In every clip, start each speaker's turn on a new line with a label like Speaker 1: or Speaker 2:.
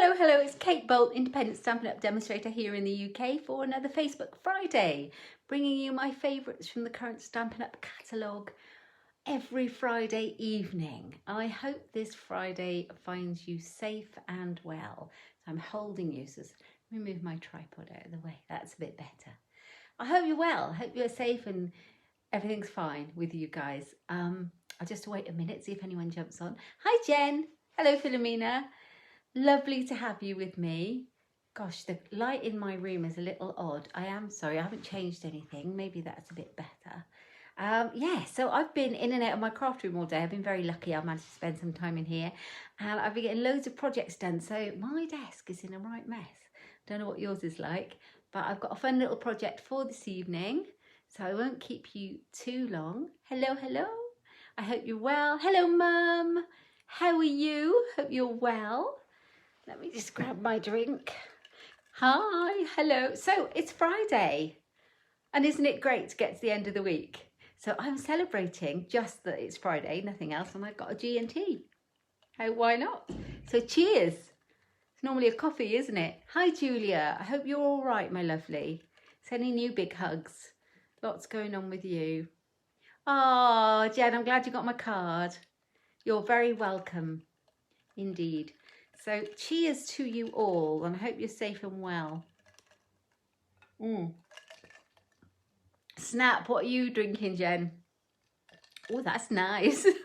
Speaker 1: Hello, it's Kate Bolt, independent Stampin' Up demonstrator here in the UK for another Facebook Friday, bringing you my favourites from the current Stampin' Up catalogue every Friday evening. I hope this Friday finds you safe and well. So I'm holding you, so let me move my tripod out of the way, that's a bit better. I hope you're well, I hope you're safe and everything's fine with you guys. I'll just wait a minute, see if anyone jumps on. Hi Jen, hello Philomena. Lovely to have you with me. Gosh, the light in my room is a little odd. I am sorry, I haven't changed anything. Maybe that's a bit better. Yeah, so I've been in and out of my craft room all day. I've been very lucky. I've managed to spend some time in here. And I've been getting loads of projects done. So my desk is in a right mess. Don't know what yours is like. But I've got a fun little project for this evening. So I won't keep you too long. Hello, hello. I hope you're well. Hello, Mum. How are you? Hope you're well. Let me just grab my drink. Hi, hello. So it's Friday, and isn't it great to get to the end of the week? So I'm celebrating just that it's Friday, nothing else, and I've got a G&T. Why not? So cheers. It's normally a coffee, isn't it? Hi, Julia. I hope you're all right, my lovely. Sending you big hugs. Lots going on with you. Oh, Jen, I'm glad you got my card. You're very welcome, indeed. So cheers to you all, and I hope you're safe and well. Snap, what are you drinking, Jen? Oh, that's nice. Let's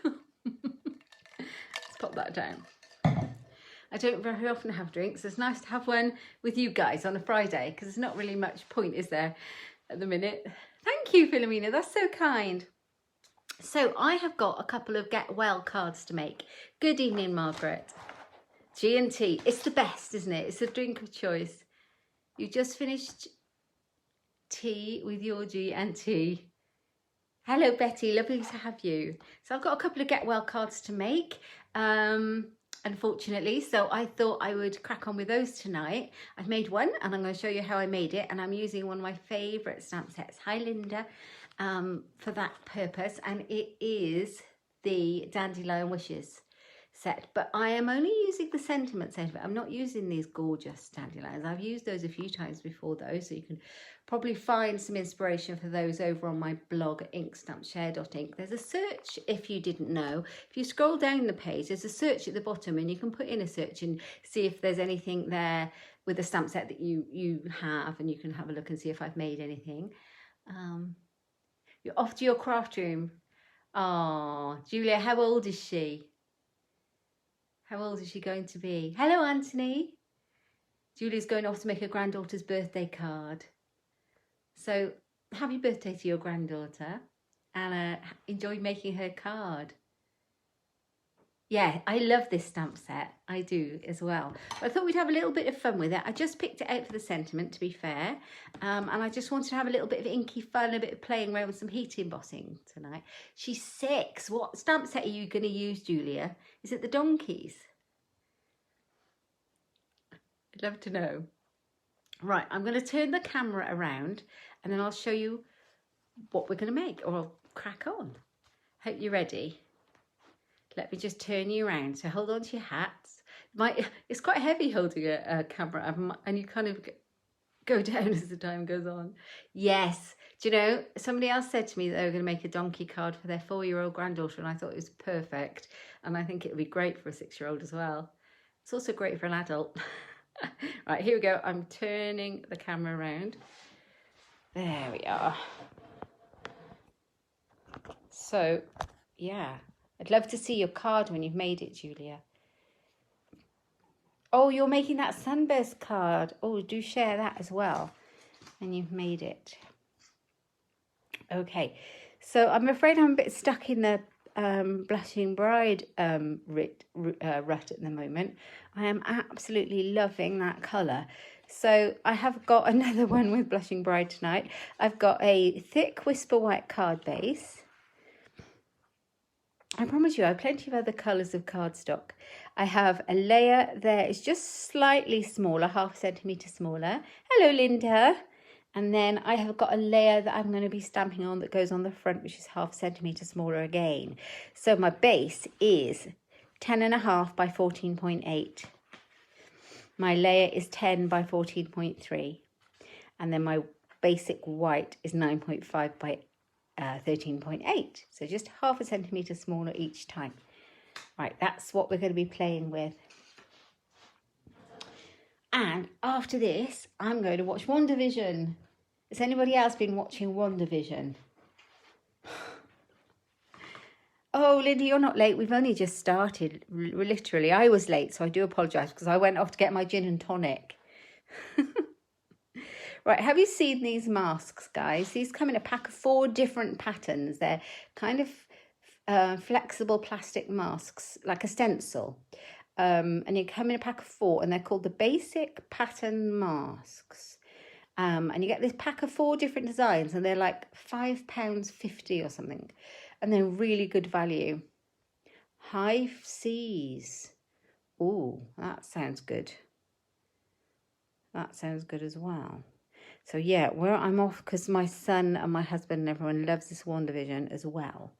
Speaker 1: pop that down. I don't very often have drinks. It's nice to have one with you guys on a Friday, because there's not really much point, is there, at the minute? Thank you, Philomena. That's so kind. So I have got a couple of get well cards to make. Good evening, Margaret. G&T, it's the best, isn't it? It's a drink of choice. You just finished tea with your G&T. Hello, Betty, lovely to have you. So I've got a couple of get well cards to make, unfortunately, so I thought I would crack on with those tonight. I've made one, and I'm going to show you how I made it, and I'm using one of my favourite stamp sets. Hi, Linda, for that purpose, and it is the Dandelion Wishes set, but I am only using the sentiment set of it. I'm not using these gorgeous dandelions. I've used those a few times before though, so you can probably find some inspiration for those over on my blog at inkstampshare.ink. There's a search, if you didn't know. If you scroll down the page, there's a search at the bottom, and you can put in a search and see if there's anything there with a stamp set that you have, and you can have a look and see if I've made anything. You're off to your craft room. Oh, Julia, how old is she? How old is she going to be? Hello, Anthony. Julie's going off to make her granddaughter's birthday card. So happy birthday to your granddaughter, and enjoy making her card. Yeah, I love this stamp set. I do as well. But I thought we'd have a little bit of fun with it. I just picked it out for the sentiment, to be fair. And I just wanted to have a little bit of inky fun, a bit of playing around with some heat embossing tonight. She's 6. What stamp set are you going to use, Julia? Is it the donkeys? I'd love to know. Right, I'm going to turn the camera around, and then I'll show you what we're going to make, or I'll crack on. Hope you're ready. Let me just turn you around. So hold on to your hats. It's quite heavy holding a camera, and you kind of go down as the time goes on. Yes. Do you know, somebody else said to me that they were going to make a donkey card for their 4-year-old granddaughter, and I thought it was perfect. And I think it would be great for a 6-year-old as well. It's also great for an adult. Right, here we go. I'm turning the camera around. There we are. So, yeah. I'd love to see your card when you've made it, Julia. Oh, you're making that sunburst card. Oh, do share that as well. And you've made it. Okay, so I'm afraid I'm a bit stuck in the Blushing Bride rut at the moment. I am absolutely loving that colour. So I have got another one with Blushing Bride tonight. I've got a thick Whisper White card base. I promise you I have plenty of other colours of cardstock. I have a layer there, it's just slightly smaller, 0.5 centimetre smaller. Hello, Linda. And then I have got a layer that I'm going to be stamping on that goes on the front, which is 0.5 centimetre smaller again. So my base is 10.5 by 14.8. My layer is 10 by 14.3. And then my basic white is 9.5 by 13.8. So just half a centimetre smaller each time. Right, that's what we're going to be playing with. And after this, I'm going to watch WandaVision. Has anybody else been watching WandaVision? Oh, Lindy, you're not late. We've only just started. Literally, I was late, so I do apologise because I went off to get my gin and tonic. Right, have you seen these masks, guys? These come in a pack of 4 different patterns. They're kind of flexible plastic masks, like a stencil. And you come in a pack of 4, and they're called the Basic Pattern Masks. And you get this pack of 4 different designs, and they're like £5.50 or something. And they're really good value. High Seas. Ooh, that sounds good. That sounds good as well. So yeah, where I'm off because my son and my husband and everyone loves this WandaVision as well.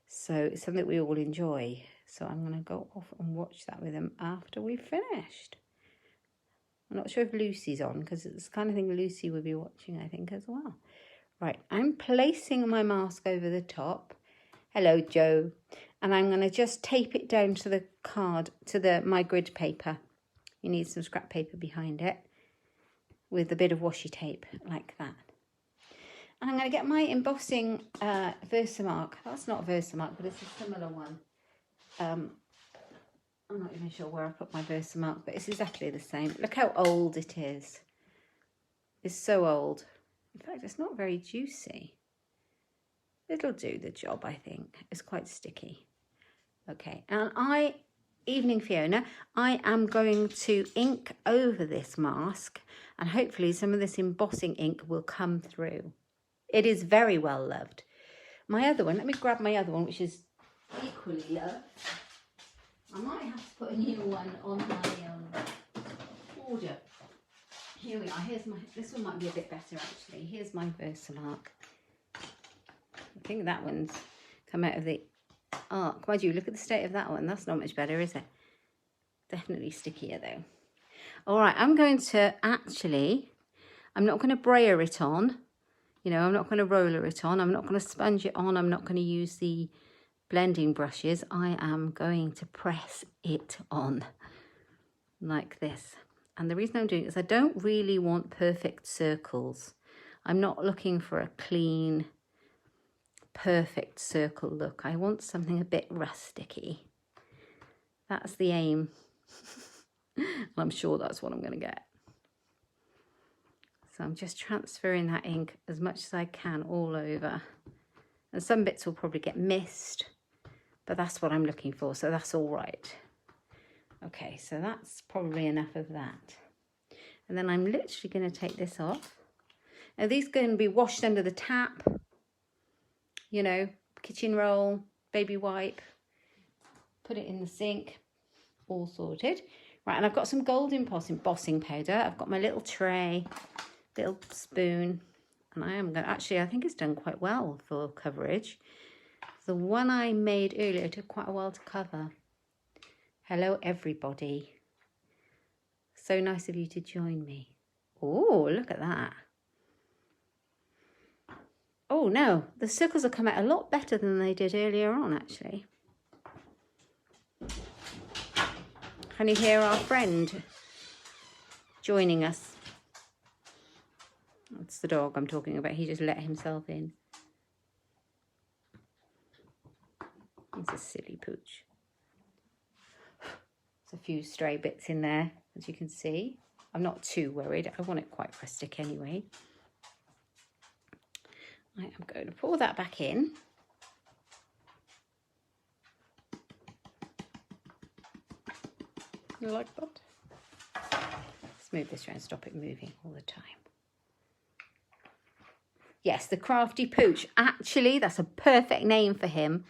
Speaker 1: So it's something we all enjoy. So I'm going to go off and watch that with them after we've finished. I'm not sure if Lucy's on because it's the kind of thing Lucy would be watching, I think, as well. Right, I'm placing my mask over the top. Hello, Joe. And I'm going to just tape it down to the card, to my grid paper. You need some scrap paper behind it with a bit of washi tape like that. And I'm going to get my embossing Versamark. That's not Versamark, but it's a similar one. I'm not even sure where I put my Versamark, but it's exactly the same. Look how old it is. It's so old. In fact, it's not very juicy. It'll do the job, I think. It's quite sticky. Okay, and Evening Fiona, I am going to ink over this mask, and hopefully some of this embossing ink will come through. It is very well loved. My other one, let me grab my other one, which is equally loved. I might have to put a new one on my order. Here we are. This one might be a bit better actually. Here's my Versamark. I think that one's come out of the arc. Mind you, look at the state of that one. That's not much better, is it? Definitely stickier though. All right, I'm going to I'm not going to brayer it on. You know, I'm not going to roller it on. I'm not going to sponge it on. I'm not going to use the blending brushes. I am going to press it on like this. And the reason I'm doing it is I don't really want perfect circles. I'm not looking for a clean, perfect circle look. I want something a bit rusticy. That's the aim. And I'm sure that's what I'm going to get. So I'm just transferring that ink as much as I can all over. And some bits will probably get missed, but that's what I'm looking for, so that's all right. Okay, so that's probably enough of that. And then I'm literally going to take this off. Now these are going to be washed under the tap, you know, kitchen roll, baby wipe, put it in the sink, all sorted. Right, and I've got some gold embossing powder. I've got my little tray, little spoon, and I am going to, actually I think it's done quite well for coverage. The one I made earlier took quite a while to cover. Hello everybody. So nice of you to join me. Oh, look at that. Oh no, the circles have come out a lot better than they did earlier on actually. Can you hear our friend joining us? That's the dog I'm talking about. He just let himself in. He's a silly pooch. There's a few stray bits in there, as you can see. I'm not too worried. I want it quite rustic anyway. I am going to pour that back in. You like that? Let's move this around, stop it moving all the time. Yes, the Crafty Pooch. Actually, that's a perfect name for him.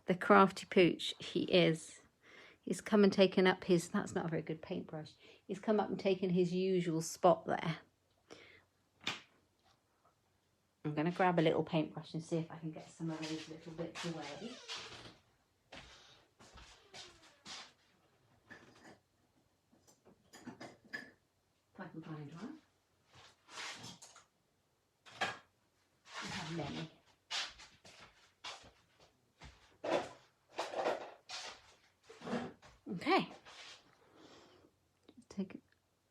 Speaker 1: The Crafty Pooch. He's come and taken up his, that's not a very good paintbrush. He's come up and taken his usual spot there. I'm going to grab a little paintbrush and see if I can get some of those little bits away. can find one. We have many. Okay. Just take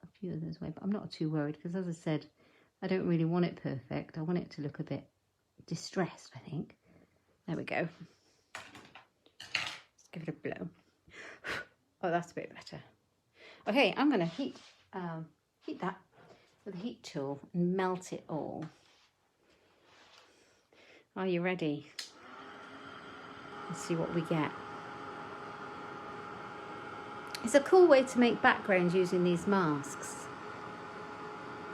Speaker 1: a few of those away, but I'm not too worried because, as I said, I don't really want it perfect. I want it to look a bit distressed, I think. There we go. Let's give it a blow. Oh, that's a bit better. Okay, I'm going to heat that with a heat tool and melt it all. Are you ready? Let's see what we get. It's a cool way to make backgrounds using these masks.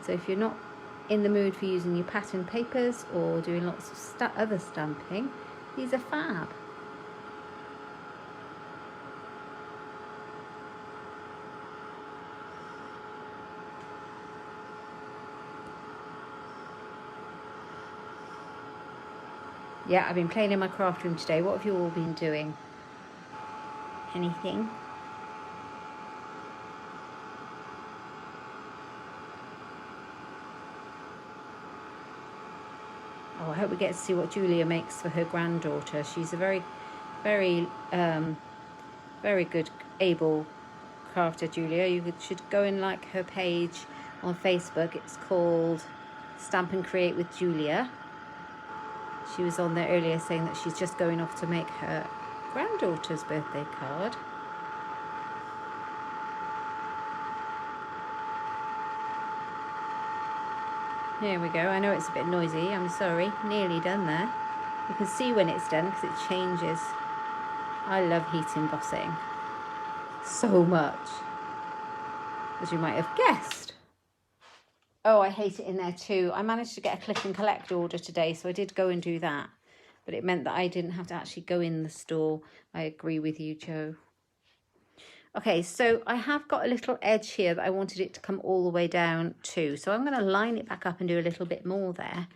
Speaker 1: So if you're not in the mood for using your pattern papers or doing lots of other stamping, these are fab. Yeah, I've been playing in my craft room today. What have you all been doing? Anything? Oh, I hope we get to see what Julia makes for her granddaughter. She's a very, very good, able crafter, Julia. You should go and like her page on Facebook. It's called Stamp and Create with Julia. She was on there earlier saying that she's just going off to make her granddaughter's birthday card. Here we go. I know it's a bit noisy. I'm sorry. Nearly done there. You can see when it's done because it changes. I love heat embossing so much, as you might have guessed. Oh, I hate it in there too. I managed to get a click and collect order today, so I did go and do that. But it meant that I didn't have to actually go in the store. I agree with you, Joe. Okay, so I have got a little edge here that I wanted it to come all the way down to. So I'm going to line it back up and do a little bit more there.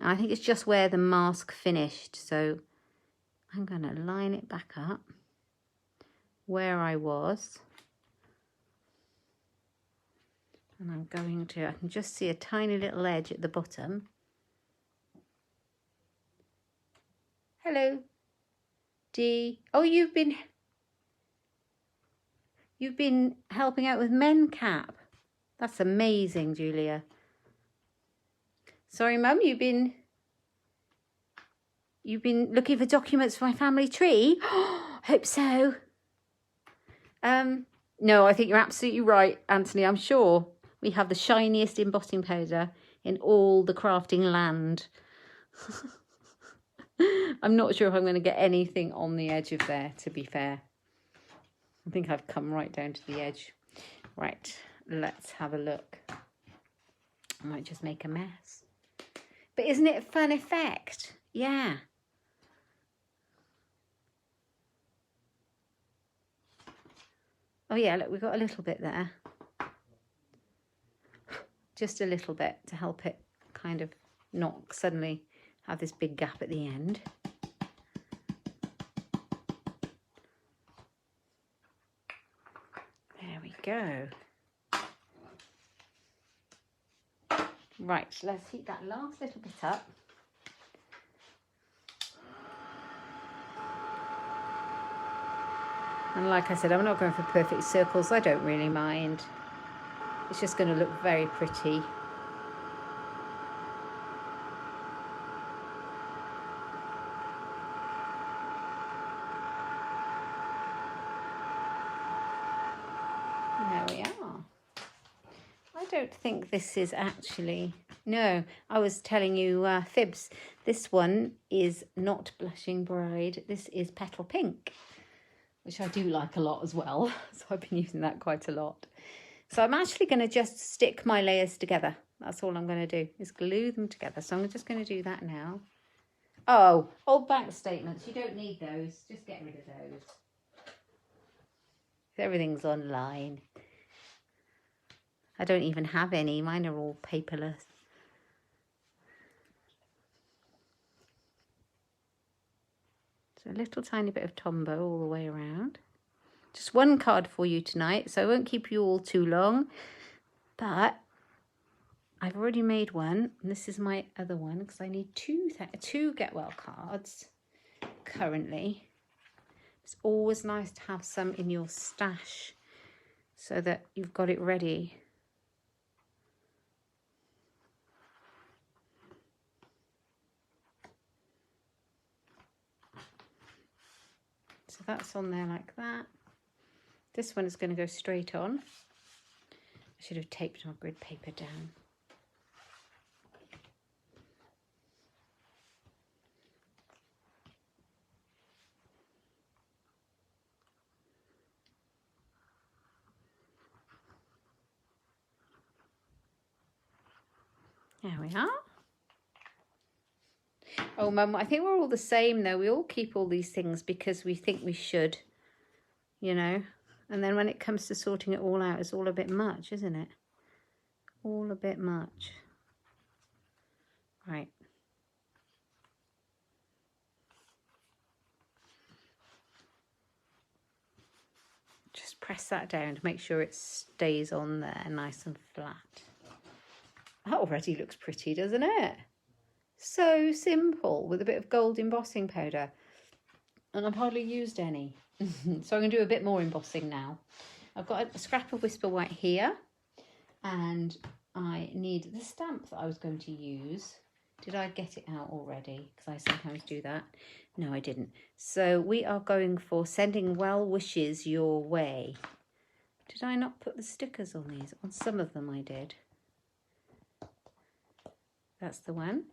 Speaker 1: And I think it's just where the mask finished. So I'm going to line it back up where I was. And I'm going to, I can just see a tiny little edge at the bottom. Hello, Dee. Oh, you've been helping out with MenCap. That's amazing, Julia. Sorry, Mum, you've been looking for documents for my family tree? Hope so. No, I think you're absolutely right, Anthony. I'm sure we have the shiniest embossing powder in all the crafting land. I'm not sure if I'm going to get anything on the edge of there, to be fair. I think I've come right down to the edge. Right, let's have a look. I might just make a mess. But isn't it a fun effect? Yeah. Oh yeah, look, we've got a little bit there. Just a little bit to help it kind of not suddenly have this big gap at the end. There we go. Right, let's heat that last little bit up. And like I said, I'm not going for perfect circles. I don't really mind. It's just going to look very pretty. There we are. I don't think this is actually... No, I was telling you fibs. This one is not Blushing Bride. This is Petal Pink, which I do like a lot as well. So I've been using that quite a lot. So I'm actually going to just stick my layers together. That's all I'm going to do, is glue them together. So I'm just going to do that now. Oh, old bank statements. You don't need those. Just get rid of those. Everything's online. I don't even have any. Mine are all paperless. So a little tiny bit of Tombow all the way around. Just one card for you tonight, so I won't keep you all too long. But I've already made one, and this is my other one because I need two get well cards currently. It's always nice to have some in your stash so that you've got it ready. So that's on there like that. This one is going to go straight on. I should have taped my grid paper down. There we are. Oh, Mum, I think we're all the same, though. We all keep all these things because we think we should, you know. And then when it comes to sorting it all out, it's all a bit much, isn't it? All a bit much. Right. Just press that down to make sure it stays on there nice and flat. That already looks pretty, doesn't it? So simple, with a bit of gold embossing powder. And I've hardly used any. So I'm going to do a bit more embossing now. I've got a scrap of Whisper White here. And I need the stamp that I was going to use. Did I get it out already? Because I sometimes do that. No, I didn't. So we are going for Sending Well Wishes Your Way. Did I not put the stickers on these? On some of them I did. That's the one.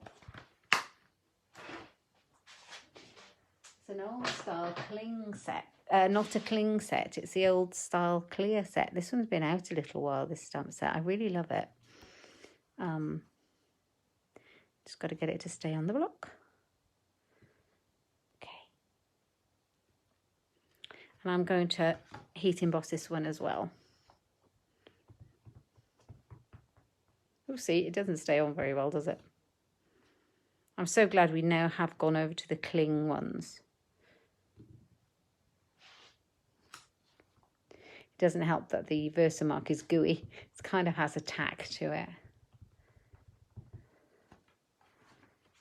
Speaker 1: It's an old style cling set. Not a cling set, it's the old style clear set. This one's been out a little while, this stamp set. I really love it. Just got to get it to stay on the block. Okay. And I'm going to heat emboss this one as well. Oh, see, it doesn't stay on very well, does it? I'm so glad we now have gone over to the cling ones. It doesn't help that the Versamark is gooey. It kind of has a tack to it.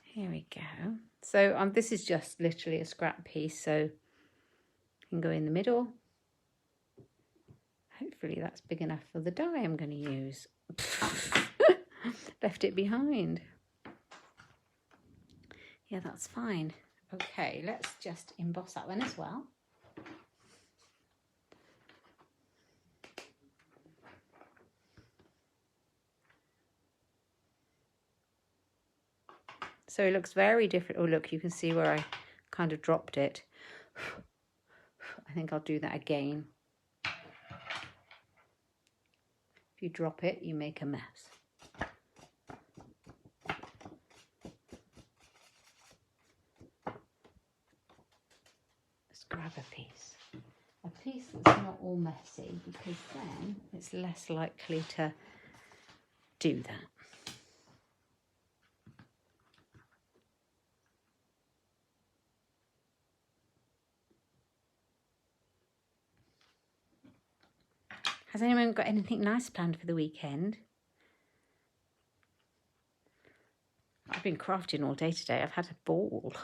Speaker 1: Here we go. So this is just literally a scrap piece, so you can go in the middle. Hopefully that's big enough for the die I'm going to use. Left it behind. Yeah, that's fine. Okay, let's just emboss that one as well. So it looks very different. Oh, look, you can see where I kind of dropped it. I think I'll do that again. If you drop it, you make a mess. Let's grab a piece. A piece that's not all messy, because then it's less likely to do that. Has anyone got anything nice planned for the weekend? I've been crafting all day today. I've had a ball.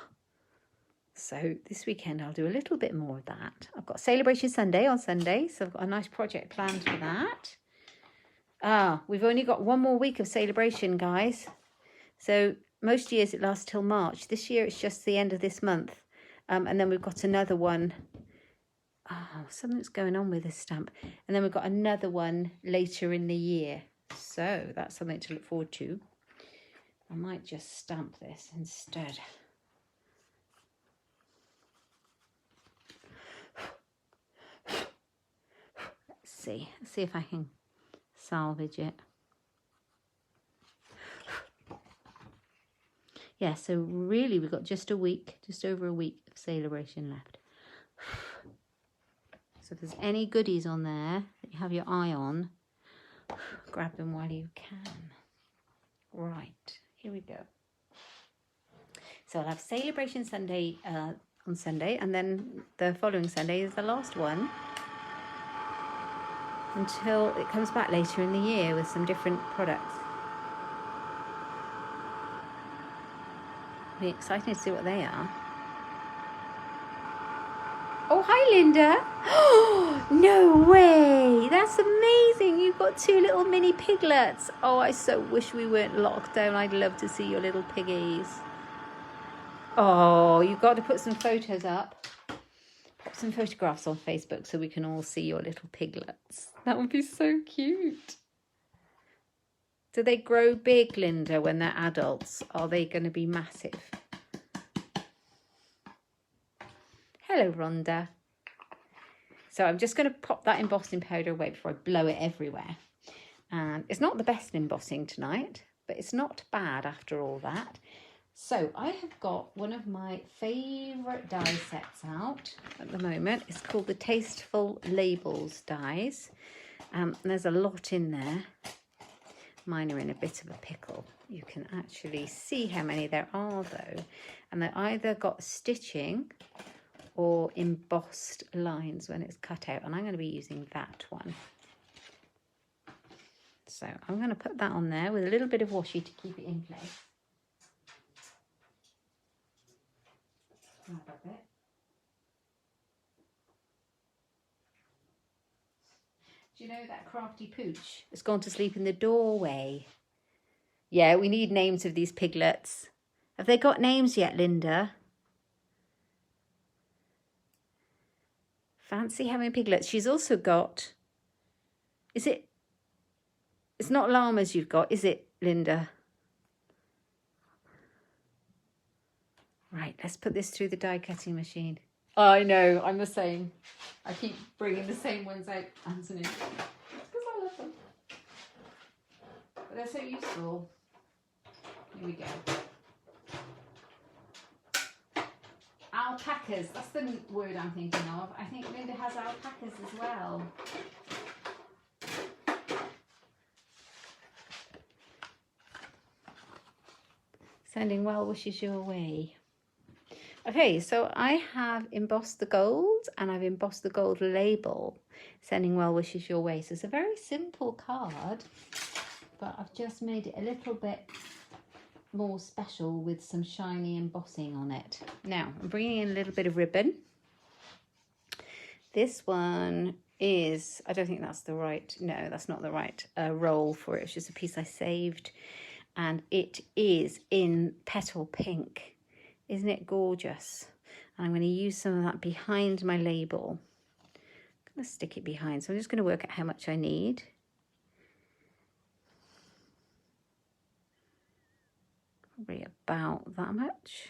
Speaker 1: So this weekend I'll do a little bit more of that. I've got Celebration Sunday on Sunday, so I've got a nice project planned for that. We've only got one more week of celebration, guys. So most years it lasts till March. This year it's just the end of this month. And then we've got another one. Oh, something's going on with this stamp. And then we've got another one later in the year. So that's something to look forward to. I might just stamp this instead. Let's see if I can salvage it. Yeah, so really we've got just a week, just over a week of celebration left. So if there's any goodies on there that you have your eye on, grab them while you can. Right, here we go. So I'll have Celebration Sunday on Sunday, and then the following Sunday is the last one. until it comes back later in the year with some different products. Be exciting to see what they are. Oh, hi, Linda. Oh, no way. That's amazing. You've got 2 little mini piglets. Oh, I so wish we weren't locked down. I'd love to see your little piggies. Oh, you've got to put some photos up. Put some photographs on Facebook so we can all see your little piglets. That would be so cute. Do they grow big, Linda, when they're adults? Are they going to be massive? Hello, Rhonda. So I'm just going to pop that embossing powder away before I blow it everywhere. And it's not the best embossing tonight, but it's not bad after all that. So I have got one of my favourite die sets out at the moment. It's called the Tasteful Labels dies. There's a lot in there. Mine are in a bit of a pickle. You can actually see how many there are though. And they're either got stitching or embossed lines when it's cut out, and I'm going to be using that one. So I'm going to put that on there with a little bit of washi to keep it in place. Grab a bit. Do you know that crafty pooch has gone to sleep in the doorway? Yeah, we need names of these piglets. Have they got names yet, Linda? Fancy having piglets. She's also got, it's not llamas you've got, is it, Linda? Right, let's put this through the die cutting machine. I know, I'm the same. I keep bringing the same ones out, Anthony. It's because I love them. But they're so useful. Here we go. Alpacas, that's the word I'm thinking of. I think Linda has alpacas as well. Sending well wishes your way. Okay, so I have embossed the gold and I've embossed the gold label, sending well wishes your way. So it's a very simple card, but I've just made it a little bit more special with some shiny embossing on it. Now I'm bringing in a little bit of ribbon. This one is, I don't think that's the right, no, that's not the right roll for it. It's just a piece I saved, and it is in petal pink. Isn't it gorgeous? And I'm going to use some of that behind my label. I'm going to stick it behind, so I'm just going to work out how much I need. Probably about that much,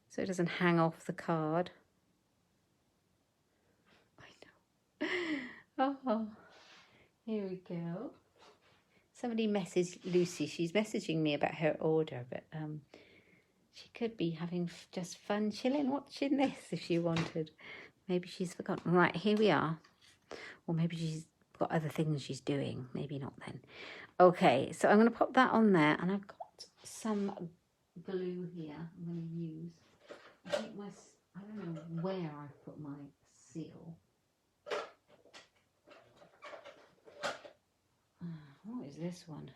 Speaker 1: so it doesn't hang off the card. I know. Oh, here we go. Somebody messaged Lucy. She's messaging me about her order, but she could be having just fun chilling, watching this if she wanted. Maybe she's forgotten. Right, here we are. Or maybe she's got other things she's doing. Maybe not then. Okay, so I'm going to pop that on there, and I've got some glue here I'm going to use. I think I don't know where I've put my seal. What is this one?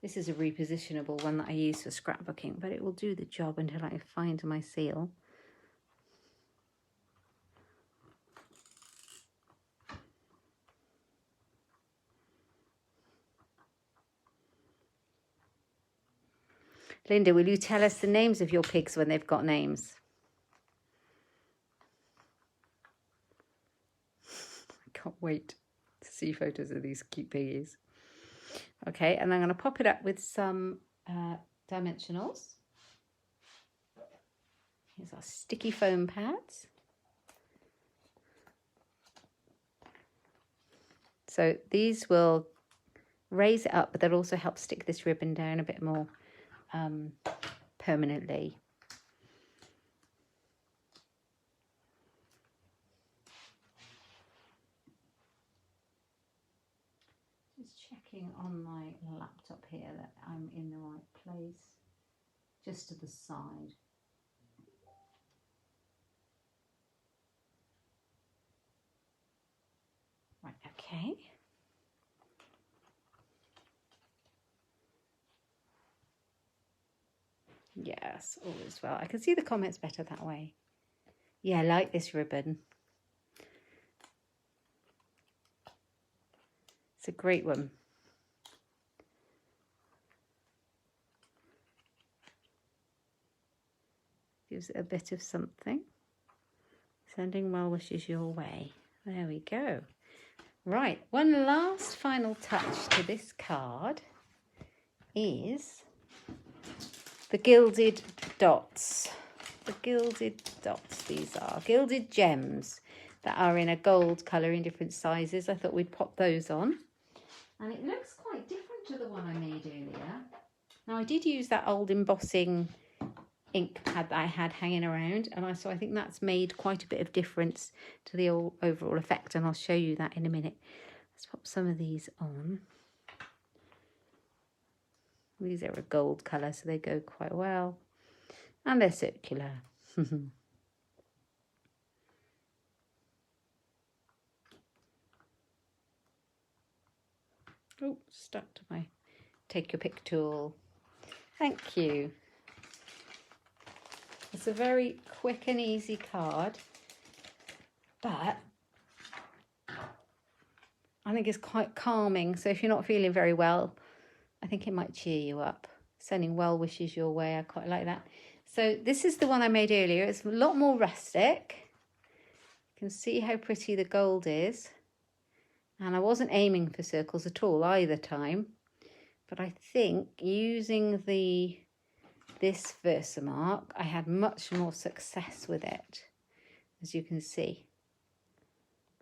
Speaker 1: This is a repositionable one that I use for scrapbooking, but it will do the job until I find my seal. Linda, will you tell us the names of your pigs when they've got names? I can't wait to see photos of these cute piggies. Okay, and I'm going to pop it up with some dimensionals. Here's our sticky foam pads. So these will raise it up, but they'll also help stick this ribbon down a bit more permanently. Just checking on my laptop here that I'm in the right place, just to the side. Right, Okay. Yes, all is well. I can see the comments better that way. Yeah, I like this ribbon. It's a great one. Gives it a bit of something. Sending well wishes your way. There we go. Right, one last final touch to this card is the gilded dots. The gilded dots, these are gilded gems that are in a gold colour in different sizes. I thought we'd pop those on. And it looks quite different to the one I made earlier. Now I did use that old embossing ink pad that I had hanging around, and so I think that's made quite a bit of difference to the overall effect, and I'll show you that in a minute. Let's pop some of these on. These are a gold colour, so they go quite well, and they're circular. Oh, stuck to my take your pick tool. Thank you. It's a very quick and easy card, but I think it's quite calming. So if you're not feeling very well, I think it might cheer you up. Sending well wishes your way. I quite like that. So this is the one I made earlier. It's a lot more rustic. You can see how pretty the gold is. And I wasn't aiming for circles at all either time. But I think using this Versamark, I had much more success with it, as you can see.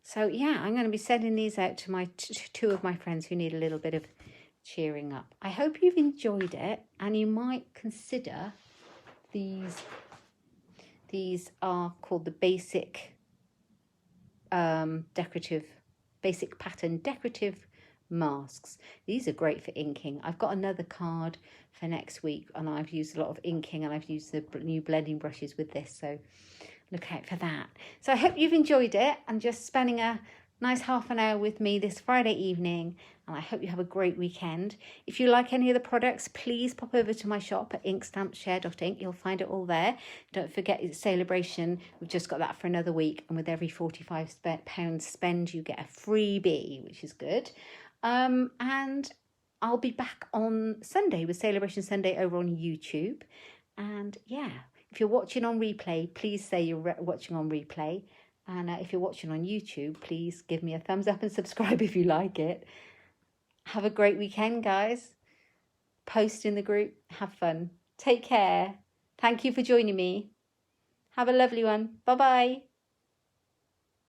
Speaker 1: So yeah, I'm going to be sending these out to my two of my friends who need a little bit of cheering up. I hope you've enjoyed it, and you might consider these. These are called the basic basic pattern decorative masks. These are great for inking. I've got another card for next week, and I've used a lot of inking, and I've used the new blending brushes with this, so look out for that. So I hope you've enjoyed it and just spending a nice half an hour with me this Friday evening, and I hope you have a great weekend. If you like any of the products, please pop over to my shop at inkstampshare.ink. You'll find it all there. Don't forget, it's Celebration. We've just got that for another week, and with every £45 spend you get a freebie, which is good. And I'll be back on Sunday with Celebration Sunday over on YouTube. And yeah, if you're watching on replay, please say you're watching on replay. And if you're watching on YouTube, please give me a thumbs up and subscribe if you like it. Have a great weekend, guys. Post in the group. Have fun. Take care. Thank you for joining me. Have a lovely one. Bye-bye.